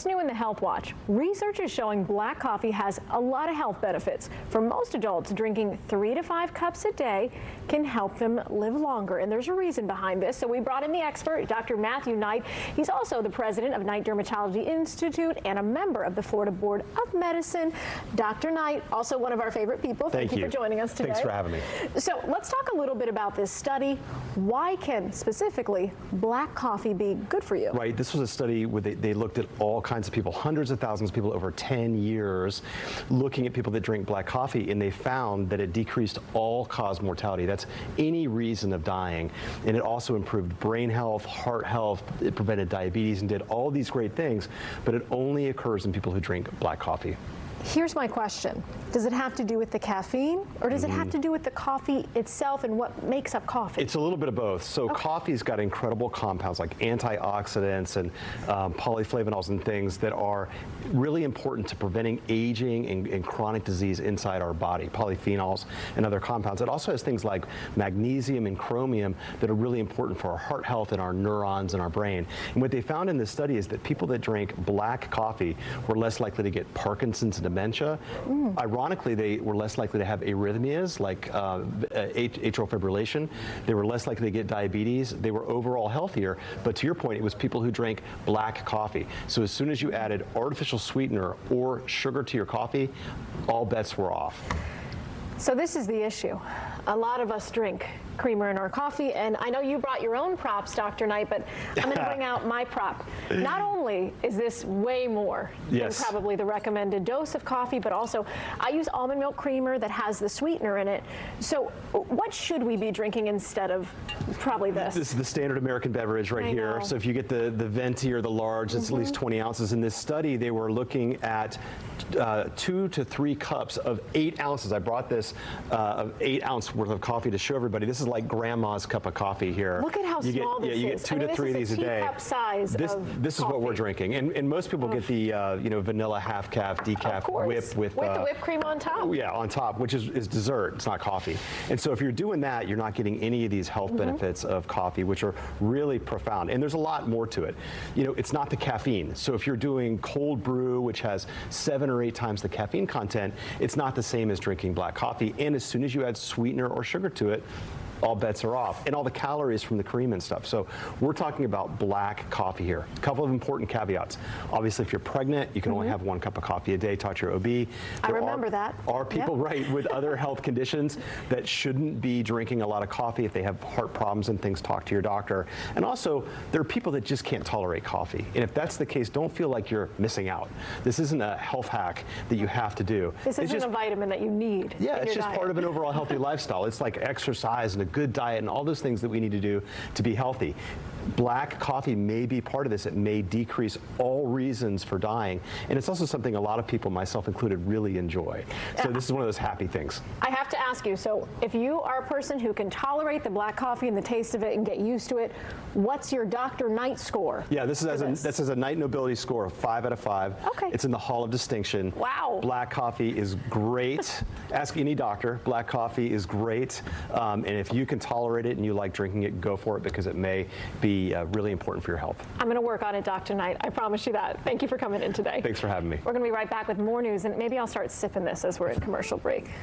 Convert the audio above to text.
What's new in the Health Watch? Research is showing black coffee has a lot of health benefits. For most adults, drinking 3 to 5 cups a day can help them live longer. And there's a reason behind this. So we brought in the expert, Dr. Matthew Knight. He's also the president of Knight Dermatology Institute and a member of the Florida Board of Medicine. Dr. Knight, also one of our favorite people. Thank you for joining us today. Thanks for having me. So let's talk a little bit about this study. Why can specifically black coffee be good for you? Right. This was a study where they looked at all kinds of people, hundreds of thousands of people over 10 years, looking at people that drink black coffee, and they found that it decreased all-cause mortality. That's any reason of dying. And it also improved brain health, heart health, it prevented diabetes, and did all these great things, but it only occurs in people who drink black coffee. Here's my question. Does it have to do with the caffeine, or does it have to do with the coffee itself and what makes up coffee? It's a little bit of both. So coffee's got incredible compounds like antioxidants and polyflavonols and things that are really important to preventing aging and chronic disease inside our body, polyphenols and other compounds. It also has things like magnesium and chromium that are really important for our heart health and our neurons and our brain. And what they found in this study is that people that drank black coffee were less likely to get Parkinson's and dementia. Ironically, they were less likely to have arrhythmias like atrial fibrillation. They were less likely to get diabetes. They were overall healthier. But to your point, it was people who drank black coffee. So as soon as you added artificial sweetener or sugar to your coffee, all bets were off. So this is the issue. A lot of us drink creamer in our coffee, and I know you brought your own props, Dr. Knight, but I'm going to bring out my prop. Not only is this way more than probably the recommended dose of coffee, but also I use almond milk creamer that has the sweetener in it. So what should we be drinking instead of probably this? This is the standard American beverage right here. So if you get the venti or the large, it's at least 20 ounces. In this study, they were looking at 2 to 3 cups of 8 ounces. I brought this of 8 ounce worth of coffee to show everybody. This is like grandma's cup of coffee here. Look at how small this is. You get 2 to 3 of these a day. Teacup size this is what we're drinking, and most people get the vanilla half calf decaf whip with the whipped cream on top. Yeah, on top, which is dessert. It's not coffee. And so if you're doing that, you're not getting any of these health benefits of coffee, which are really profound. And there's a lot more to it. It's not the caffeine. So if you're doing cold brew, which has 7 or 8 times the caffeine content, it's not the same as drinking black coffee. And as soon as you add sweetener or sugar to it, all bets are off, and all the calories from the cream and stuff. So we're talking about black coffee here. A couple of important caveats. Obviously, if you're pregnant, you can only have 1 cup of coffee a day. Talk to your OB. I remember that. Are people with other health conditions that shouldn't be drinking a lot of coffee? If they have heart problems and things, talk to your doctor. And also, there are people that just can't tolerate coffee. And if that's the case, don't feel like you're missing out. This isn't a health hack that you have to do. This isn't a vitamin that you need. Yeah, it's just part of an overall healthy lifestyle. It's like exercise and a good diet and all those things that we need to do to be healthy. Black coffee may be part of this. It may decrease all reasons for dying. And it's also something a lot of people, myself included, really enjoy. So this is one of those happy things. I have to ask you, so if you are a person who can tolerate the black coffee and the taste of it and get used to it, what's your Dr. Knight score? Yeah, this is a Knight Nobility score of 5 out of 5. Okay. It's in the Hall of Distinction. Wow. Black coffee is great. Ask any doctor. Black coffee is great. And if you can tolerate it and you like drinking it, go for it, because it may be really important for your health. I'm going to work on it, Dr. Knight. I promise you that. Thank you for coming in today. Thanks for having me. We're going to be right back with more news, and maybe I'll start sipping this as we're in commercial break.